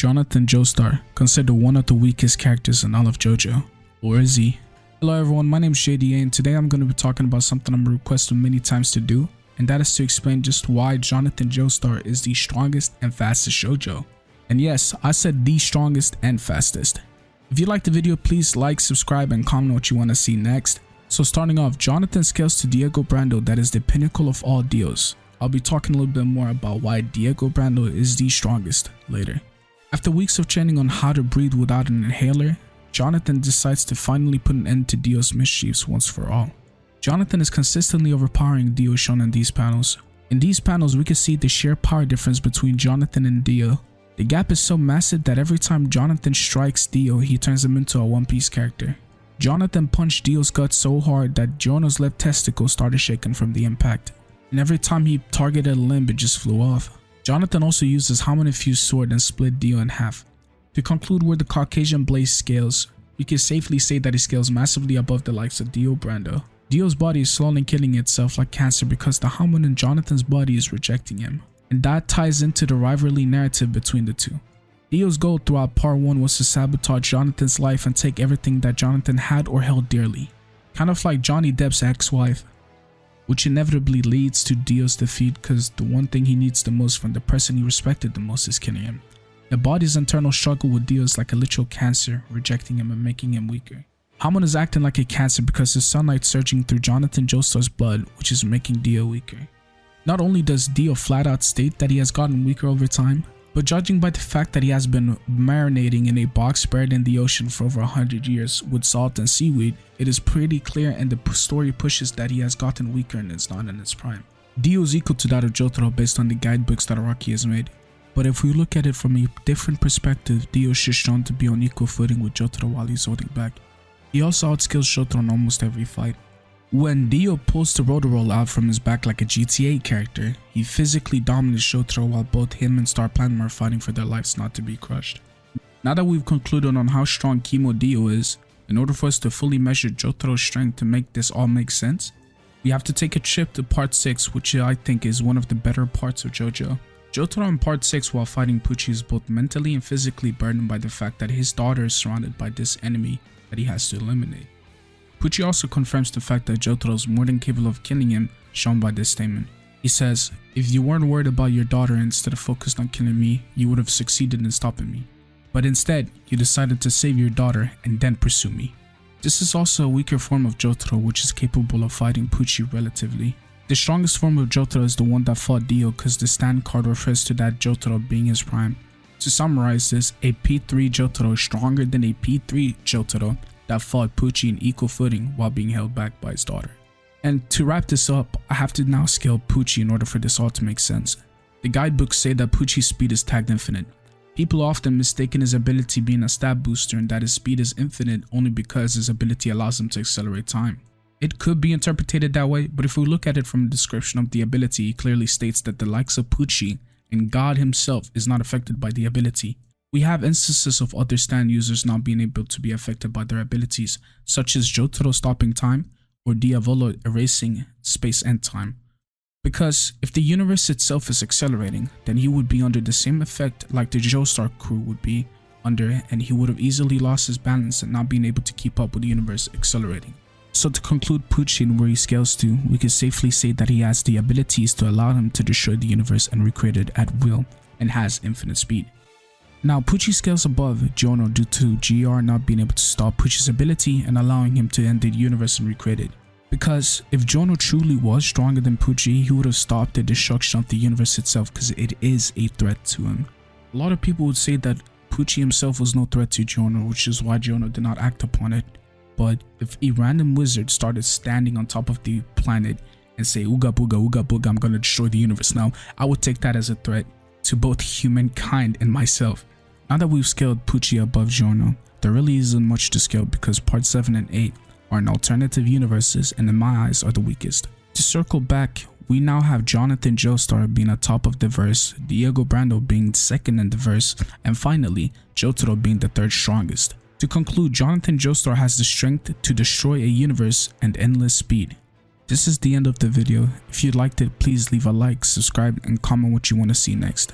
Jonathan Joestar, considered one of the weakest characters in all of Jojo. Or is he? Hello everyone, my name is JDA and today I'm going to be talking about something I'm requested many times to do, and that is to explain just why Jonathan Joestar is the strongest and fastest Jojo. And yes, I said the strongest and fastest. If you liked the video, please like, subscribe, and comment what you want to see next. So starting off, Jonathan scales to Diego Brando, that is the pinnacle of all Dios. I'll be talking a little bit more about why Diego Brando is the strongest later. After weeks of training on how to breathe without an inhaler, Jonathan decides to finally put an end to Dio's mischiefs once for all. Jonathan is consistently overpowering Dio shown in these panels. In these panels, we can see the sheer power difference between Jonathan and Dio. The gap is so massive that every time Jonathan strikes Dio, he turns him into a One Piece character. Jonathan punched Dio's gut so hard that Jono's left testicle started shaking from the impact, and every time he targeted a limb, it just flew off. Jonathan also used his Hamon-infused sword and split Dio in half. To conclude where the Caucasian Blaze scales, we can safely say that he scales massively above the likes of Dio Brando. Dio's body is slowly killing itself like cancer because the Hamon in Jonathan's body is rejecting him, and that ties into the rivalry narrative between the two. Dio's goal throughout part 1 was to sabotage Jonathan's life and take everything that Jonathan had or held dearly, kind of like Johnny Depp's ex-wife, which inevitably leads to Dio's defeat because the one thing he needs the most from the person he respected the most is killing him. The body's internal struggle with Dio is like a literal cancer, rejecting him and making him weaker. Hamon is acting like a cancer because the sunlight surging through Jonathan Joestar's blood, which is making Dio weaker. Not only does Dio flat out state that he has gotten weaker over time, but judging by the fact that he has been marinating in a box buried in the ocean for over 100 years with salt and seaweed, it is pretty clear, and the story pushes that he has gotten weaker and is not in his prime. Dio is equal to that of Jotaro based on the guidebooks that Araki has made, but if we look at it from a different perspective, Dio is shown to be on equal footing with Jotaro while he's holding back. He also outskills Jotaro in almost every fight. When Dio pulls the rotor roll out from his back like a GTA character, he physically dominates Jotaro while both him and Star Platinum are fighting for their lives not to be crushed. Now that we've concluded on how strong Chemo Dio is, in order for us to fully measure Jotaro's strength to make this all make sense, we have to take a trip to part 6, which I think is one of the better parts of Jojo. Jotaro in part 6 while fighting Pucci is both mentally and physically burdened by the fact that his daughter is surrounded by this enemy that he has to eliminate. Pucci also confirms the fact that Jotaro is more than capable of killing him, shown by this statement. He says, "If you weren't worried about your daughter and instead of focused on killing me, you would have succeeded in stopping me. But instead, you decided to save your daughter and then pursue me." This is also a weaker form of Jotaro, which is capable of fighting Pucci relatively. The strongest form of Jotaro is the one that fought Dio because the stand card refers to that Jotaro being his prime. To summarize this, a P3 Jotaro is stronger than a P3 Jotaro that fought Pucci in equal footing while being held back by his daughter. And to wrap this up, I have to now scale Pucci in order for this all to make sense. The guidebooks say that Pucci's speed is tagged infinite. People often mistaken his ability being a stat booster and that his speed is infinite only because his ability allows him to accelerate time. It could be interpreted that way, but if we look at it from the description of the ability, it clearly states that the likes of Pucci and God himself is not affected by the ability. We have instances of other stand users not being able to be affected by their abilities, such as Jotaro stopping time or Diavolo erasing space and time. Because if the universe itself is accelerating, then he would be under the same effect like the Joestar crew would be under, and he would have easily lost his balance and not being able to keep up with the universe accelerating. So to conclude Pucci and where he scales to, we can safely say that he has the abilities to allow him to destroy the universe and recreate it at will, and has infinite speed. Now Pucci scales above Jono due to GR not being able to stop Pucci's ability and allowing him to end the universe and recreate it. Because if Jono truly was stronger than Pucci, he would have stopped the destruction of the universe itself because it is a threat to him. A lot of people would say that Pucci himself was no threat to Jono, which is why Jono did not act upon it. But if a random wizard started standing on top of the planet and say, "Ooga booga, ooga booga, I'm gonna destroy the universe now," I would take that as a threat to both humankind and myself. Now that we've scaled Pucci above Jono, there really isn't much to scale because part 7 and 8 are in alternative universes and in my eyes are the weakest. To circle back, we now have Jonathan Joestar being atop of the verse, Diego Brando being second in the verse, and finally Jotaro being the third strongest. To conclude, Jonathan Joestar has the strength to destroy a universe and endless speed. This is the end of the video. If you liked it, please leave a like, subscribe, and comment what you want to see next.